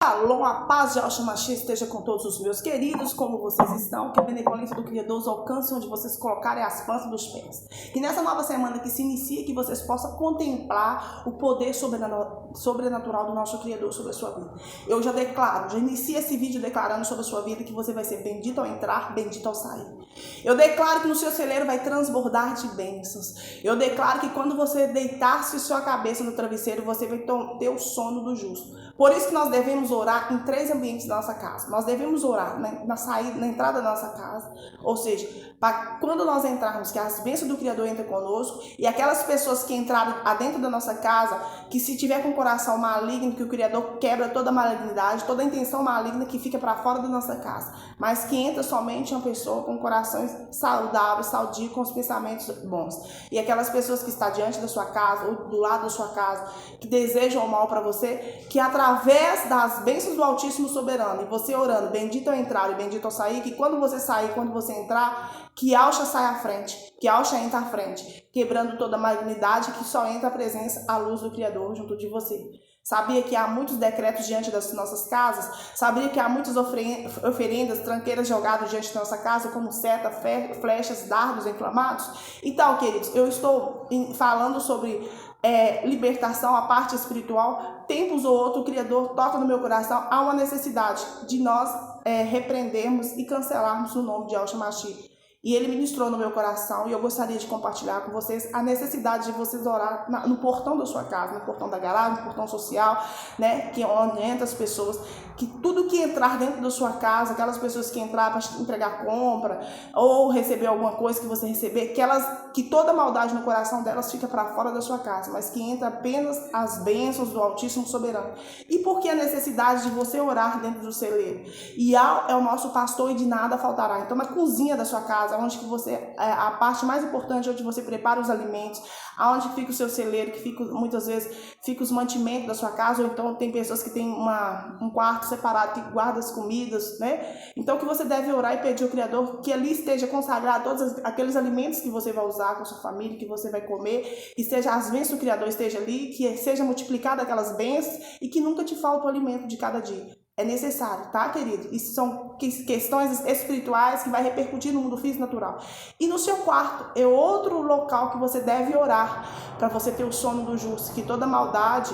Shalom, a paz de Yahshua Mashiach esteja com todos os meus queridos, como vocês estão, que a benevolência do Criador os alcance onde vocês colocarem as plantas dos pés. E nessa nova semana que se inicia, que vocês possam contemplar o poder sobrenatural do nosso Criador sobre a sua vida. Eu já inicio esse vídeo declarando sobre a sua vida que você vai ser bendito ao entrar, bendito ao sair. Eu declaro que no seu celeiro vai transbordar de bênçãos. Eu declaro que quando você deitar-se sua cabeça no travesseiro, você vai ter o sono do justo. Por isso que nós devemos orar em 3 ambientes da nossa casa. Nós devemos orar na saída, na entrada da nossa casa, ou seja, para quando nós entrarmos, que as bênçãos do Criador entrem conosco, e aquelas pessoas que entraram adentro da nossa casa, que se tiver com o coração maligno, que o Criador quebra toda a malignidade, toda a intenção maligna que fica para fora da nossa casa, mas que entra somente uma pessoa com corações saudáveis, saudios, com os pensamentos bons. E aquelas pessoas que estão diante da sua casa, ou do lado da sua casa, que desejam o mal para você, que através das bênçãos do Altíssimo Soberano, e você orando, bendito ao entrar e bendito ao sair, que quando você sair, quando você entrar, que Yahshua sai à frente, que Yahshua entra à frente, quebrando toda a malignidade, que só entra a presença, a luz do Criador junto de você. Sabia que há muitos decretos diante das nossas casas? Sabia que há muitas oferendas, tranqueiras jogadas diante da nossa casa, como seta, flechas, dardos inflamados? Então, queridos, eu estou falando sobre libertação, a parte espiritual. Tempos ou outro, o Criador toca no meu coração. Há uma necessidade de nós repreendermos e cancelarmos o nome de Yahshua Mashiach. E ele ministrou no meu coração, e eu gostaria de compartilhar com vocês a necessidade de vocês orar no portão da sua casa, no portão da garagem, no portão social, né, que é onde entra as pessoas, que tudo que entrar dentro da sua casa, aquelas pessoas que entrar para entregar compra, ou receber alguma coisa que você receber, que toda maldade no coração delas fica para fora da sua casa, mas que entra apenas as bênçãos do Altíssimo Soberano. E por que a necessidade de você orar dentro do celeiro? E é o nosso pastor e de nada faltará. Então, na cozinha da sua casa, onde que você, a parte mais importante, onde você prepara os alimentos, aonde fica o seu celeiro, que fica, muitas vezes fica os mantimentos da sua casa, ou então tem pessoas que têm um quarto separado que guarda as comidas, né? Então que você deve orar e pedir ao Criador que ali esteja consagrado todos aqueles alimentos que você vai usar com a sua família, que você vai comer, que seja as bênçãos do Criador esteja ali, que seja multiplicada aquelas bênçãos e que nunca te falte o alimento de cada dia. É necessário, tá, querido? Isso são questões espirituais que vai repercutir no mundo físico e natural. E no seu quarto é outro local que você deve orar para você ter o sono do justo, que toda maldade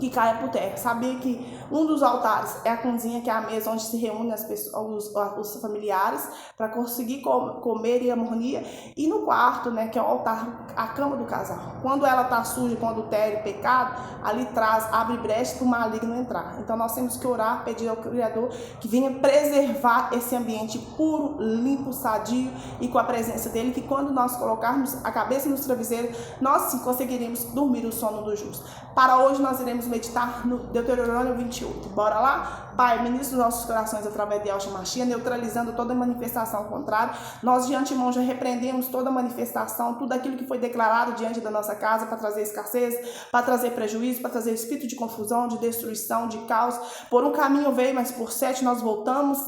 que caia por terra. Sabia que um dos altares é a cozinha, que é a mesa onde se reúnem as pessoas, os familiares, para conseguir comer em harmonia. E no quarto, né, que é o altar, a cama do casal. Quando ela está suja com adultério, pecado, ali abre brecha para o maligno entrar. Então nós temos que orar, pedir ao Criador que venha preservar esse ambiente puro, limpo, sadio e com a presença dele, que quando nós colocarmos a cabeça nos travesseiros, nós sim conseguiremos dormir o sono do justo. Para hoje nós iremos meditar no Deuteronômio 28. Bora lá? Pai, ministra os nossos corações através de Yahshua Mashiach, neutralizando toda manifestação contrária. Nós de antemão já repreendemos toda manifestação, tudo aquilo que foi declarado diante da nossa casa para trazer escassez, para trazer prejuízo, para trazer espírito de confusão, de destruição, de caos. Por um caminho veio, mas por 7 nós voltamos,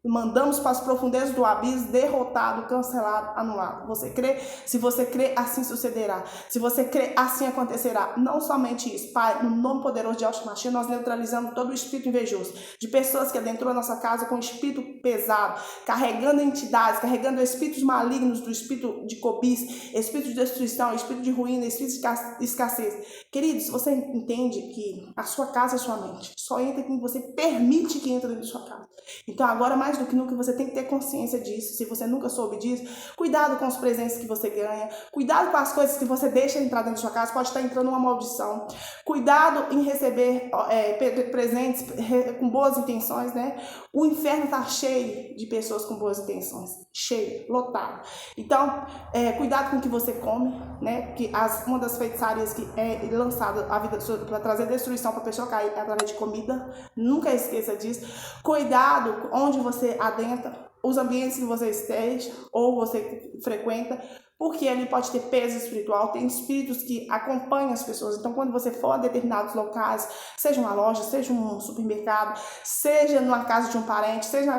mandamos para as profundezas do abismo, derrotado, cancelado, anulado. Você crê? Se você crê, assim sucederá. Se você crê, assim acontecerá. Não somente isso, Pai, no nome poderoso de Yahshua Mashiach, nós neutralizamos todo o espírito invejoso, de pessoas que adentrou a nossa casa com espírito pesado, carregando entidades, carregando espíritos malignos, do espírito de cobiça, espírito de destruição, espírito de ruína, espírito de escassez. Queridos, você entende que a sua casa é sua mente, só entra quem você permite que entre dentro da sua casa. Então agora, mais do que nunca, você tem que ter consciência disso. Se você nunca soube disso, cuidado com os presentes que você ganha, cuidado com as coisas que você deixa entrar dentro da sua casa, pode estar entrando uma maldição. Cuidado em receber presentes com boas intenções, né? O inferno está cheio de pessoas com boas intenções, cheio, lotado. Então, cuidado com o que você come, né? Porque uma das feitiçarias que é lançada a vida para trazer destruição para a pessoa cair é através de comida. Nunca esqueça disso. Cuidado onde você adentra, os ambientes que você esteja ou você frequenta. porque ali pode ter peso espiritual, tem espíritos que acompanham as pessoas. Então, quando você for a determinados locais, seja uma loja, seja um supermercado, seja numa casa de um parente, seja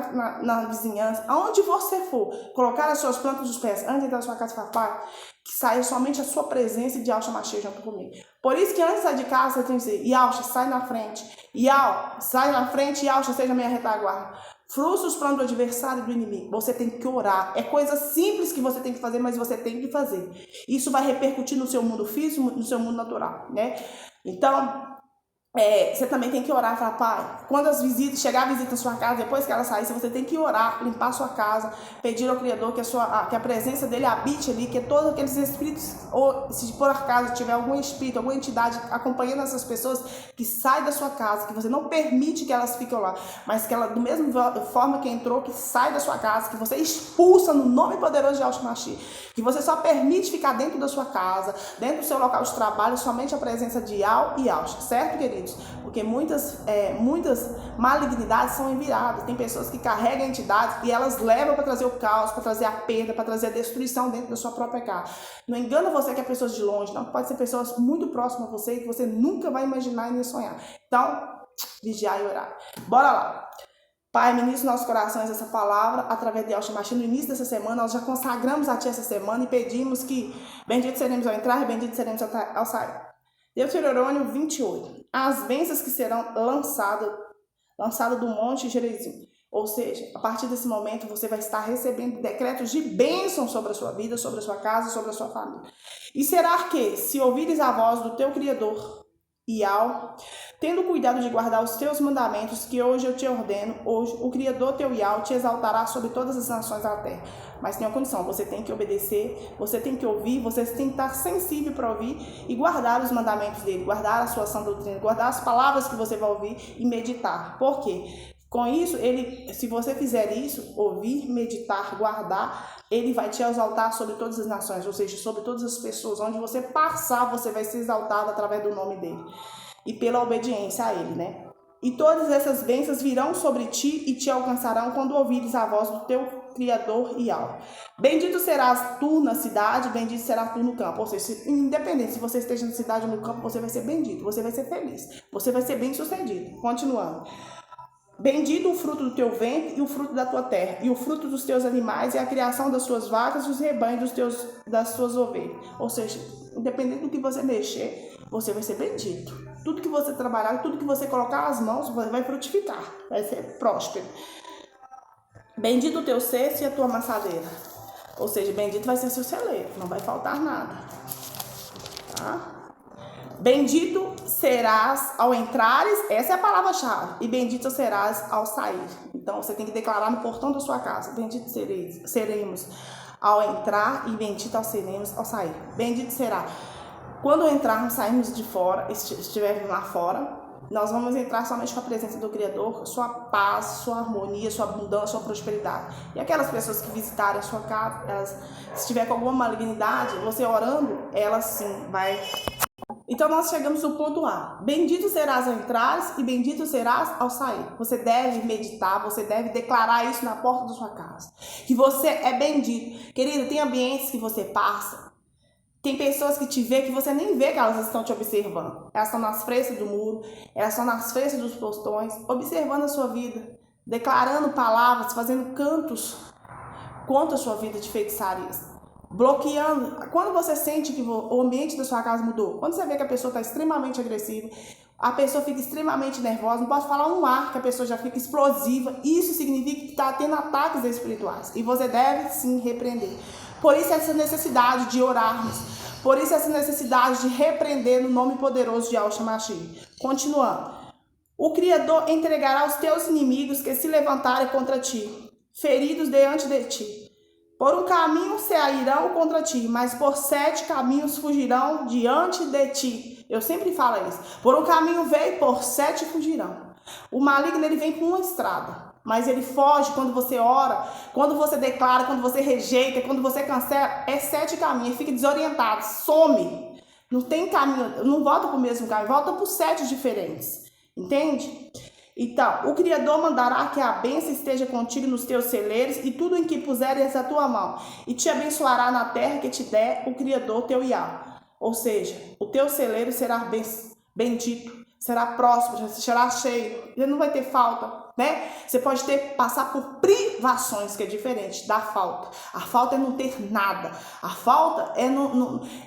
na vizinhança, aonde você for, colocar as suas plantas dos pés antes de entrar na sua casa, papai, que saia somente a sua presença de Yahshua Mashiach junto comigo. Por isso que antes de sair de casa, você tem que dizer, Yahshua, sai na frente. Yahshua, sai na frente, Yahshua, seja minha retaguarda. Frustra os planos do adversário e do inimigo. Você tem que orar. É coisa simples que você tem que fazer, mas você tem que fazer. Isso vai repercutir no seu mundo físico, no seu mundo natural, né? Então, você também tem que orar, falar, pai, quando chegar a visita na sua casa, depois que ela sair, você tem que orar, limpar a sua casa, pedir ao Criador que a presença dele habite ali, que todos aqueles espíritos, ou se por acaso tiver algum espírito, alguma entidade acompanhando essas pessoas, que sai da sua casa, que você não permite que elas fiquem lá, mas que ela, da mesma forma que entrou, que sai da sua casa, que você expulsa no nome poderoso de Yahshua Mashiach, que você só permite ficar dentro da sua casa, dentro do seu local de trabalho, somente a presença de Yah e Yahshua, certo, querido? Porque muitas malignidades são enviadas. Tem pessoas que carregam entidades e elas levam para trazer o caos, para trazer a perda, para trazer a destruição dentro da sua própria casa. Não engana você que é pessoas de longe, não. Pode ser pessoas muito próximas a você e que você nunca vai imaginar e nem sonhar. Então, vigiar e orar. Bora lá. Pai, ministra nossos corações essa palavra através de Yahshua Mashiach. No início dessa semana, nós já consagramos a Ti essa semana e pedimos que bendito seremos ao entrar e bendito seremos ao sair. Deuteronômio 28. As bênçãos que serão lançadas do monte Gerizim. Ou seja, a partir desse momento você vai estar recebendo decretos de bênção sobre a sua vida, sobre a sua casa, sobre a sua família. E será que, se ouvires a voz do teu Criador, Yahweh, tendo cuidado de guardar os teus mandamentos que hoje eu te ordeno, hoje o Criador teu Yahweh te exaltará sobre todas as nações da terra. Mas tem uma condição, você tem que obedecer, você tem que ouvir, você tem que estar sensível para ouvir e guardar os mandamentos dele, guardar a sua sã doutrina, guardar as palavras que você vai ouvir e meditar. Por quê? Com isso, se você fizer isso, ouvir, meditar, guardar, ele vai te exaltar sobre todas as nações, ou seja, sobre todas as pessoas. Onde você passar, você vai ser exaltado através do nome dele e pela obediência a ele, né? E todas essas bênçãos virão sobre ti e te alcançarão quando ouvires a voz do teu Criador Yahweh. Bendito serás tu na cidade, bendito serás tu no campo. Ou seja, independente se você esteja na cidade ou no campo, você vai ser bendito, você vai ser feliz, você vai ser bem sucedido. Continuando. Bendito o fruto do teu ventre e o fruto da tua terra, e o fruto dos teus animais, e a criação das suas vacas, e os rebanhos das suas ovelhas. Ou seja, independente do que você mexer, você vai ser bendito. Tudo que você trabalhar, tudo que você colocar as mãos, vai frutificar, vai ser próspero. Bendito o teu cesto e a tua amassadeira. Ou seja, bendito vai ser seu celeiro, não vai faltar nada. Tá? Bendito serás ao entrares, essa é a palavra-chave, e bendito serás ao sair. Então, você tem que declarar no portão da sua casa, bendito seremos ao entrar e bendito seremos ao sair. Bendito será. Quando entrarmos, sairmos de fora, estivermos lá fora, nós vamos entrar somente com a presença do Criador, sua paz, sua harmonia, sua abundância, sua prosperidade. E aquelas pessoas que visitarem a sua casa, se tiver com alguma malignidade, você orando, ela sim vai... Então, nós chegamos no ponto A. Bendito serás ao entrar e bendito serás ao sair. Você deve meditar, você deve declarar isso na porta da sua casa. Que você é bendito. Querido, tem ambientes que você passa, tem pessoas que te vê que você nem vê que elas estão te observando. Elas estão nas frestas do muro, elas estão nas frestas dos postões, observando a sua vida, declarando palavras, fazendo cantos contra a sua vida de feitiçarias. Bloqueando. Quando você sente que o ambiente da sua casa mudou, quando você vê que a pessoa está extremamente agressiva, a pessoa fica extremamente nervosa, não pode falar um ar que a pessoa já fica explosiva, isso significa que está tendo ataques espirituais e você deve sim repreender. Por isso essa necessidade de orarmos, por isso essa necessidade de repreender no nome poderoso de Yahshua Mashiach. Continuando. O Criador entregará os teus inimigos que se levantarem contra ti, feridos diante de ti. Por um caminho sairão contra ti, mas por 7 caminhos fugirão diante de ti. Eu sempre falo isso. Por um caminho veio, por 7 fugirão. O maligno ele vem com uma estrada, mas ele foge quando você ora, quando você declara, quando você rejeita, quando você cancela. É 7 caminhos, ele fica desorientado, some. Não tem caminho, não volta para o mesmo caminho, volta por 7 diferentes. Entende? Então, o Criador mandará que a bênção esteja contigo nos teus celeiros e tudo em que puseres a tua mão, e te abençoará na terra que te der o Criador teu Iá. Ou seja, o teu celeiro será bendito, será próspero, será cheio, ele não vai ter falta, né? Você pode passar por privações, que é diferente da falta. A falta é não ter nada. A falta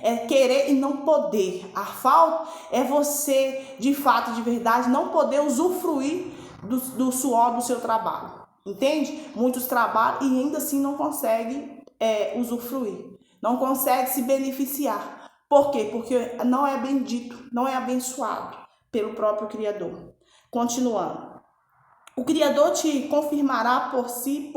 é querer e não poder. A falta é você, de fato, de verdade, não poder usufruir do suor do seu trabalho. Entende? Muitos trabalham e ainda assim não conseguem usufruir. Não conseguem se beneficiar. Por quê? Porque não é bendito, não é abençoado pelo próprio Criador. Continuando. O Criador te confirmará por si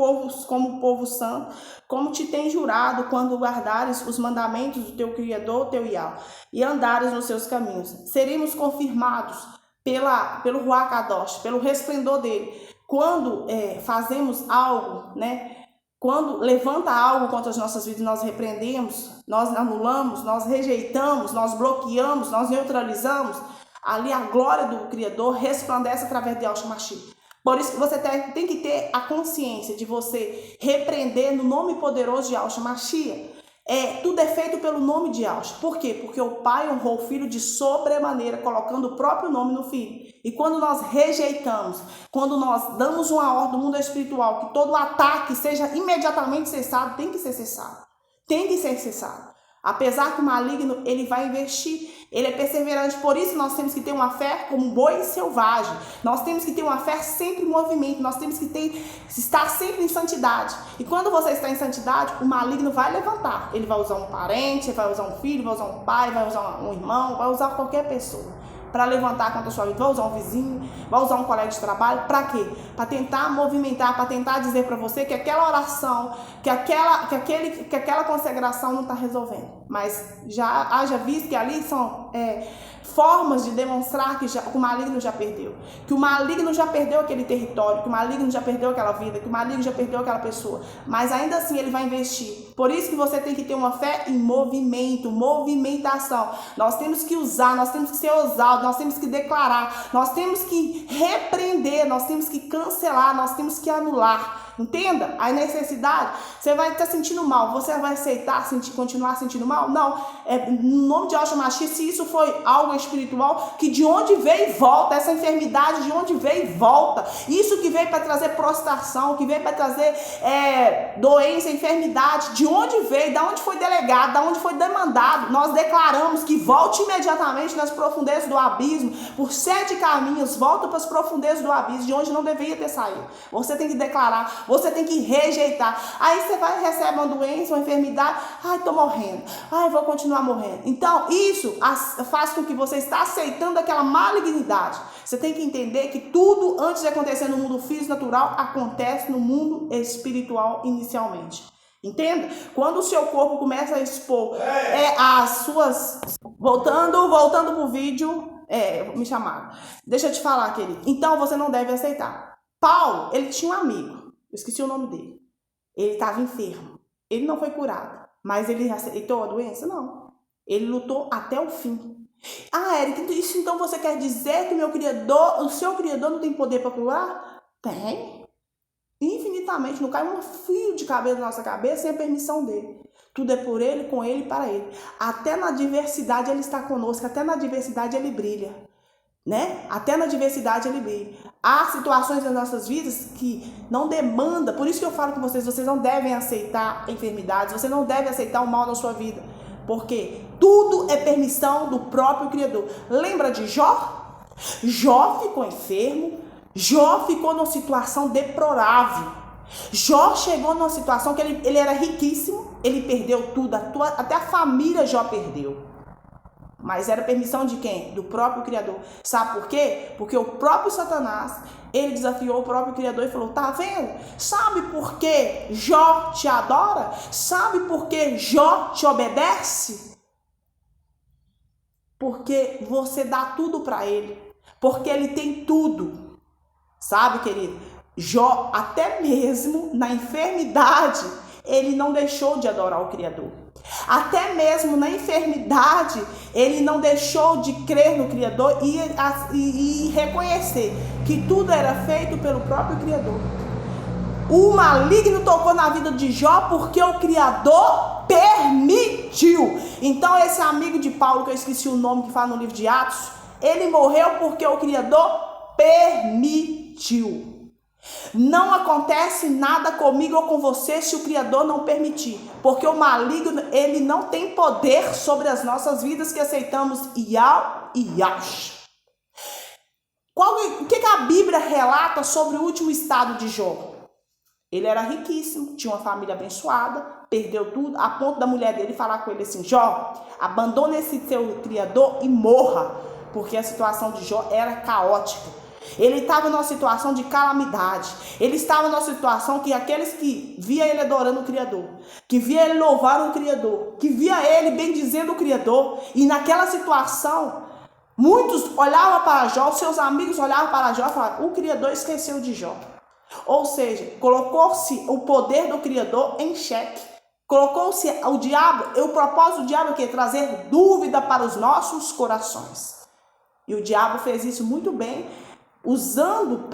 como povo santo, como te tem jurado quando guardares os mandamentos do teu Criador, teu Iá, e andares nos seus caminhos. Seremos confirmados pelo Ruach Kadosh, pelo resplendor dele. Quando fazemos algo, né? Quando levanta algo contra as nossas vidas, nós repreendemos, nós anulamos, nós rejeitamos, nós bloqueamos, nós neutralizamos, ali a glória do Criador resplandece através de Yahshua Mashiach. Por isso que você tem que ter a consciência de você repreender no nome poderoso de Yahshua Mashiach. Tudo é feito pelo nome de Yahshua. Por quê? Porque o Pai honrou o Filho de sobremaneira, colocando o próprio nome no Filho. E quando nós rejeitamos, quando nós damos uma ordem do mundo espiritual, que todo ataque seja imediatamente cessado, tem que ser cessado. Tem que ser cessado. Apesar que o maligno, ele vai investir, ele é perseverante, por isso nós temos que ter uma fé como um boi selvagem, nós temos que ter uma fé sempre em movimento, nós temos que estar sempre em santidade. E quando você está em santidade, o maligno vai levantar, ele vai usar um parente, vai usar um filho, vai usar um pai, vai usar um irmão, vai usar qualquer pessoa para levantar contra a sua vida, vai usar um vizinho, vai usar um colega de trabalho, para quê? Para tentar movimentar, para tentar dizer para você que aquela oração, que aquela consagração não está resolvendo. Mas já haja visto que ali são formas de demonstrar que o maligno já perdeu, que o maligno já perdeu aquele território, que o maligno já perdeu aquela vida, que o maligno já perdeu aquela pessoa, mas ainda assim ele vai investir. Por isso que você tem que ter uma fé em movimento, movimentação. Nós temos que usar, nós temos que ser ousados, nós temos que declarar, nós temos que repreender, nós temos que cancelar, nós temos que anular. Entenda? A necessidade, você vai estar sentindo mal, você vai aceitar, continuar sentindo mal? Não. No nome de Yahshua Mashiach, se isso foi algo espiritual, que de onde veio e volta, essa enfermidade de onde veio e volta, isso que veio para trazer prostração, que veio para trazer doença, enfermidade, de onde veio, da onde foi delegado, da onde foi demandado, nós declaramos que volte imediatamente nas profundezas do abismo, por 7 caminhos, volta para as profundezas do abismo, de onde não deveria ter saído. Você tem que declarar, você tem que rejeitar. Aí você vai e recebe uma doença, uma enfermidade. Ai, tô morrendo. Ai, vou continuar morrendo. Então, isso faz com que você está aceitando aquela malignidade. Você tem que entender que tudo, antes de acontecer no mundo físico natural, acontece no mundo espiritual inicialmente. Entenda? Quando o seu corpo começa a expor as suas... Voltando pro vídeo, me chamaram. Deixa eu te falar, querido. Então, você não deve aceitar. Paulo, ele tinha um amigo. Eu esqueci o nome dele. Ele estava enfermo. Ele não foi curado. Mas ele aceitou a doença? Não. Ele lutou até o fim. Ah, Érica, isso então você quer dizer que o seu Criador não tem poder para curar? Tem. Infinitamente. Não cai um fio de cabelo na nossa cabeça sem a permissão dele. Tudo é por ele, com ele e para ele. Até na adversidade ele está conosco. Até na adversidade ele brilha. Né? Até na diversidade ele brilha. Há situações nas nossas vidas que não demandam, por isso que eu falo com vocês não devem aceitar enfermidades, você não deve aceitar o mal na sua vida, porque tudo é permissão do próprio Criador. Lembra de Jó? Jó ficou enfermo, Jó ficou numa situação deplorável. Jó chegou numa situação que ele era riquíssimo, ele perdeu tudo, até a família Jó perdeu. Mas era permissão de quem? Do próprio Criador. Sabe por quê? Porque o próprio Satanás, ele desafiou o próprio Criador e falou, tá vendo? Sabe por que Jó te adora? Sabe por que Jó te obedece? Porque você dá tudo para ele. Porque ele tem tudo. Sabe, querido? Jó, até mesmo na enfermidade, ele não deixou de adorar o Criador. Até mesmo na enfermidade, ele não deixou de crer no Criador e reconhecer que tudo era feito pelo próprio Criador. O maligno tocou na vida de Jó porque o Criador permitiu. Então esse amigo de Paulo, que eu esqueci o nome, que fala no livro de Atos, ele morreu porque o Criador permitiu. Não acontece nada comigo ou com você se o Criador não permitir, porque o maligno, ele não tem poder sobre as nossas vidas que aceitamos Iau e Yash. O que a Bíblia relata sobre o último estado de Jó? Ele era riquíssimo, tinha uma família abençoada, perdeu tudo, a ponto da mulher dele falar com ele assim: Jó, abandone esse seu Criador e morra, porque a situação de Jó era caótica. Ele estava numa situação de calamidade. Ele estava numa situação que aqueles que via ele adorando o Criador, que via ele louvar o Criador, que via ele bendizendo o Criador, e naquela situação, muitos olhavam para Jó, seus amigos olhavam para Jó e falavam: o Criador esqueceu de Jó. Ou seja, colocou-se o poder do Criador em xeque. Colocou-se o diabo, o propósito do diabo é o quê? Trazer dúvida para os nossos corações. E o diabo fez isso muito bem,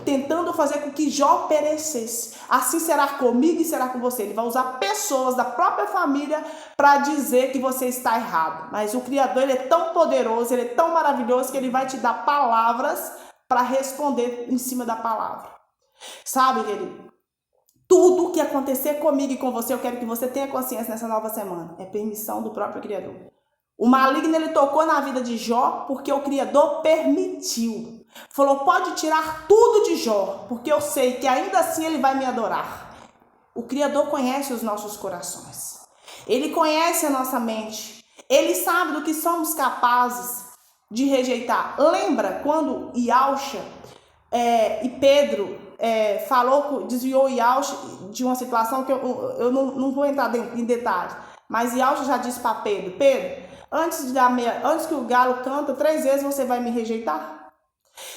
tentando fazer com que Jó perecesse. Assim será comigo e será com você. Ele vai usar pessoas da própria família para dizer que você está errado. Mas o Criador, ele é tão poderoso, ele é tão maravilhoso, que ele vai te dar palavras para responder em cima da palavra. Sabe, querido? Tudo que acontecer comigo e com você, eu quero que você tenha consciência nessa nova semana. É permissão do próprio Criador. O maligno, ele tocou na vida de Jó porque o Criador permitiu. Falou: pode tirar tudo de Jó, porque eu sei que ainda assim ele vai me adorar. O Criador conhece os nossos corações. Ele conhece a nossa mente. Ele sabe do que somos capazes de rejeitar. Lembra quando Iauxa e Pedro desviou Iauxa de uma situação que eu não vou entrar em detalhes, mas Iauxa já disse para Pedro: Pedro, antes que o galo canta 3 vezes, você vai me rejeitar?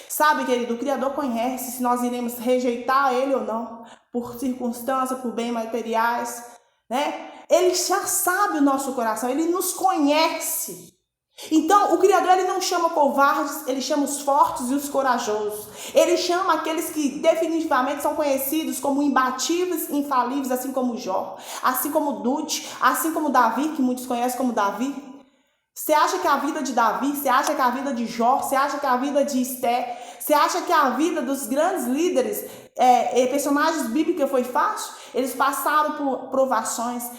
Sabe, querido, o Criador conhece se nós iremos rejeitar ele ou não, por circunstâncias, por bens materiais, né? Ele já sabe o nosso coração, ele nos conhece. Então, o Criador, ele não chama covardes, ele chama os fortes e os corajosos. Ele chama aqueles que definitivamente são conhecidos como imbatíveis, infalíveis, assim como Jó, assim como Dute, assim como Davi, que muitos conhecem como Davi. Você acha que a vida de Davi, você acha que a vida de Jó, você acha que a vida de Esté, você acha que a vida dos grandes líderes, personagens bíblicos foi fácil? Eles passaram por provações,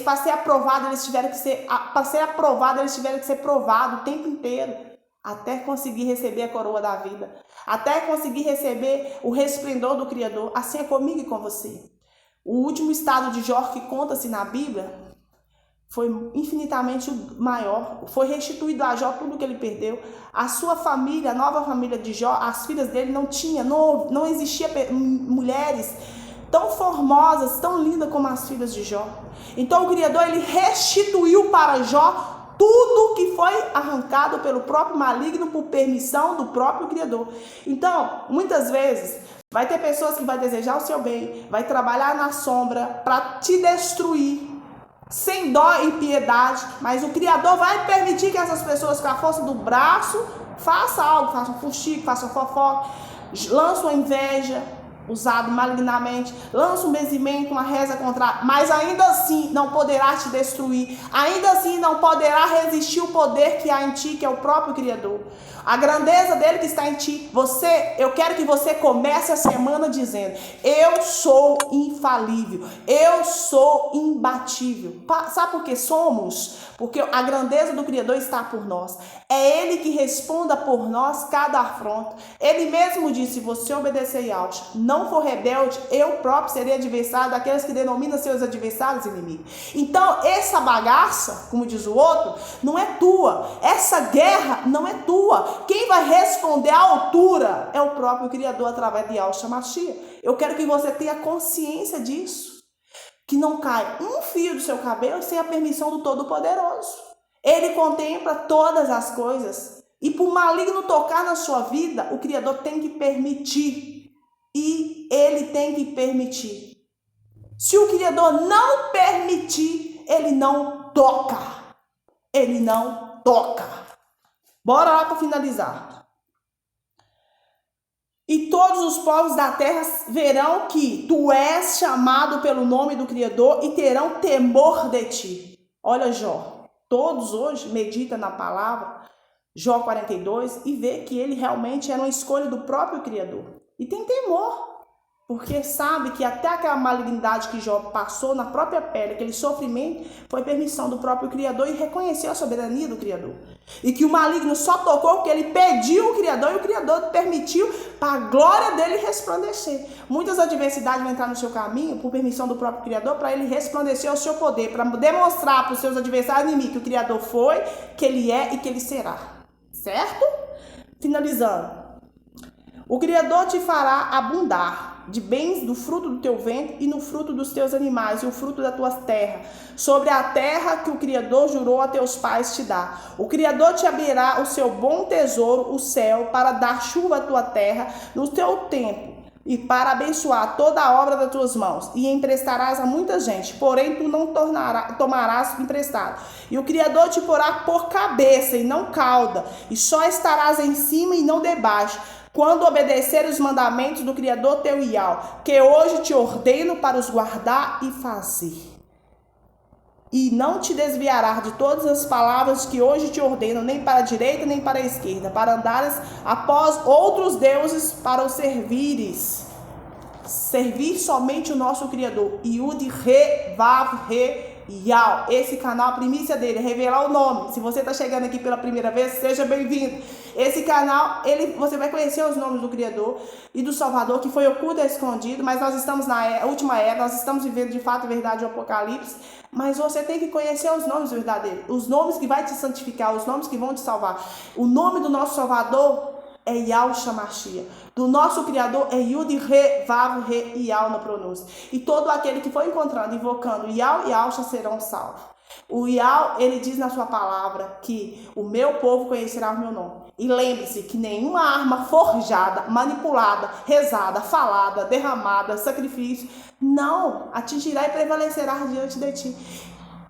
para ser aprovado, eles tiveram que ser provados o tempo inteiro, até conseguir receber a coroa da vida, até conseguir receber o resplendor do Criador. Assim é comigo e com você. O último estado de Jó que conta-se na Bíblia foi infinitamente maior. Foi restituído a Jó tudo que ele perdeu. A sua família, a nova família de Jó, as filhas dele não existia mulheres tão formosas, tão lindas como as filhas de Jó. Então o Criador, ele restituiu para Jó tudo que foi arrancado pelo próprio maligno por permissão do próprio Criador. Então, muitas vezes, vai ter pessoas que vão desejar o seu bem, vai trabalhar na sombra para te destruir, sem dó e piedade, mas o Criador vai permitir que essas pessoas, com a força do braço, façam algo, façam fuxico, façam fofoca, lançam a inveja, usado malignamente, lança um benzimento, uma reza contrária, mas ainda assim não poderá te destruir, ainda assim não poderá resistir o poder que há em ti, que é o próprio Criador, a grandeza dele que está em ti. Eu quero que você comece a semana dizendo: eu sou infalível, eu sou imbatível. Sabe por que somos? Porque a grandeza do Criador está por nós. É ele que responda por nós cada afronta. Ele mesmo disse: se você obedecer e não for rebelde, eu próprio serei adversário daqueles que denominam seus adversários inimigos. Então, essa bagaça, como diz o outro, não é tua. Essa guerra não é tua. Quem vai responder à altura é o próprio Criador através de Yahushua Mashiach. Eu quero que você tenha consciência disso. Que não cai um fio do seu cabelo sem a permissão do Todo-Poderoso. Ele contempla todas as coisas. E por maligno tocar na sua vida, o Criador tem que permitir. E ele tem que permitir. Se o Criador não permitir, ele não toca. Ele não toca. Bora lá para finalizar. E todos os povos da terra verão que tu és chamado pelo nome do Criador e terão temor de ti. Olha Jó, todos hoje meditam na palavra, Jó 42, e vê que ele realmente era uma escolha do próprio Criador. E tem temor, porque sabe que até aquela malignidade que Jó passou na própria pele, aquele sofrimento, foi permissão do próprio Criador e reconheceu a soberania do Criador. E que o maligno só tocou porque ele pediu o Criador e o Criador permitiu para a glória dele resplandecer. Muitas adversidades vão entrar no seu caminho por permissão do próprio Criador para ele resplandecer o seu poder, para demonstrar para os seus adversários inimigos que o Criador foi, que ele é e que ele será. Certo? Finalizando. O Criador te fará abundar de bens do fruto do teu ventre e no fruto dos teus animais e o fruto da tua terra, sobre a terra que o Criador jurou a teus pais te dar. O Criador te abrirá o seu bom tesouro, o céu, para dar chuva à tua terra no teu tempo e para abençoar toda a obra das tuas mãos, e emprestarás a muita gente, porém tu não tomarás emprestado. E o Criador te porá por cabeça e não cauda, e só estarás em cima e não debaixo, quando obedecer os mandamentos do Criador teu Iau, que hoje te ordeno para os guardar e fazer. E não te desviarás de todas as palavras que hoje te ordeno, nem para a direita, nem para a esquerda, para andares após outros deuses, para os servires. Servir somente o nosso Criador. Yud, Re, Vav, Re, Yau. Esse canal, a primícia dele é revelar o nome. Se você está chegando aqui pela primeira vez, seja bem-vindo. Esse canal, você vai conhecer os nomes do Criador e do Salvador, que foi oculto e escondido, mas nós estamos na última era, nós estamos vivendo de fato e verdade o Apocalipse, mas você tem que conhecer os nomes verdadeiros, os nomes que vai te santificar, os nomes que vão te salvar. O nome do nosso Salvador é Yahshua Mashiach. Do nosso Criador é Yud, Re, Vav, Re e Yau na pronúncia. E todo aquele que for encontrando, invocando Yau e Yahshua serão salvos. O Yau, ele diz na sua palavra que o meu povo conhecerá o meu nome. E lembre-se que nenhuma arma forjada, manipulada, rezada, falada, derramada, sacrifício, não atingirá e prevalecerá diante de ti.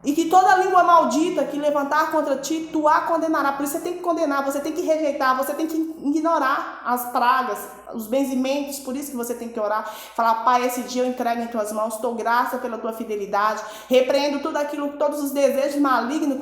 E que toda língua maldita que levantar contra ti, tu a condenará. Por isso você tem que condenar, você tem que rejeitar, você tem que ignorar as pragas, os benzimentos. Por isso que você tem que orar. Falar, Pai, esse dia eu entrego em tuas mãos, dou graça pela tua fidelidade. Repreendo tudo aquilo, todos os desejos malignos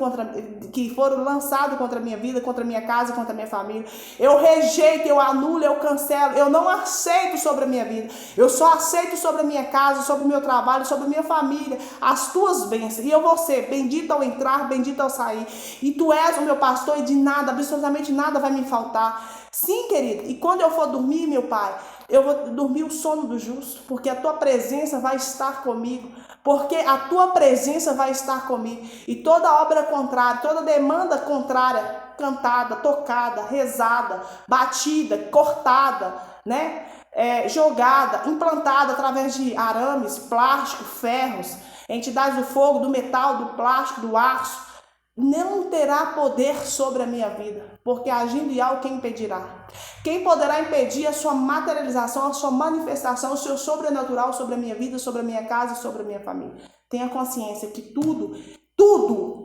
que foram lançados contra a minha vida, contra a minha casa, contra a minha família. Eu rejeito, eu anulo, eu cancelo. Eu não aceito sobre a minha vida. Eu só aceito sobre a minha casa, sobre o meu trabalho, sobre a minha família, as tuas bênçãos. E eu vou ser bendito ao entrar, bendito ao sair. E tu és o meu pastor e de nada, absolutamente nada vai me faltar. Sim, querido. E quando eu for dormir, meu Pai, eu vou dormir o sono do justo, porque a tua presença vai estar comigo. Porque a tua presença vai estar comigo. E toda obra contrária, toda demanda contrária, cantada, tocada, rezada, batida, cortada, né? Jogada, implantada através de arames, plástico, ferros, entidades do fogo, do metal, do plástico, do aço, não terá poder sobre a minha vida, porque agindo Yahweh, quem impedirá? Quem poderá impedir a sua materialização, a sua manifestação, o seu sobrenatural sobre a minha vida, sobre a minha casa e sobre a minha família? Tenha consciência que tudo,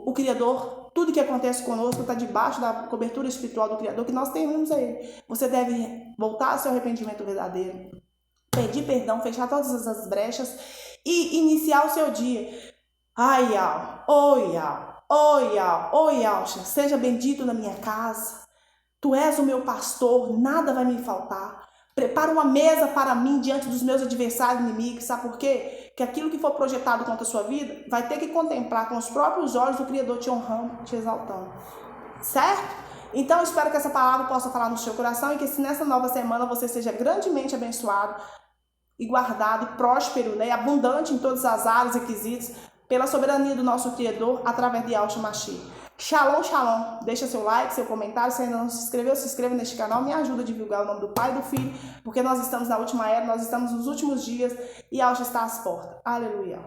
o Criador, tudo que acontece conosco está debaixo da cobertura espiritual do Criador, que nós tememos a Ele. Você deve voltar ao seu arrependimento verdadeiro, pedir perdão, fechar todas as brechas e iniciar o seu dia. Ai, Yahweh, oh Yahweh, oh Yahweh, oh Yahshua, seja bendito na minha casa. Tu és o meu pastor, nada vai me faltar. Prepara uma mesa para mim diante dos meus adversários inimigos. Sabe por quê? Que aquilo que for projetado contra a sua vida vai ter que contemplar com os próprios olhos o Criador te honrando, te exaltando. Certo? Então, eu espero que essa palavra possa falar no seu coração e que se nessa nova semana você seja grandemente abençoado e guardado e próspero, né, e abundante em todas as áreas e requisitos pela soberania do nosso Criador através de Yahshua Mashiach. Shalom, shalom. Deixa seu like, seu comentário. Se ainda não se inscreveu, se inscreva neste canal. Me ajuda a divulgar o nome do Pai e do Filho, porque nós estamos na última era, nós estamos nos últimos dias e Yahshua está às portas. Aleluia.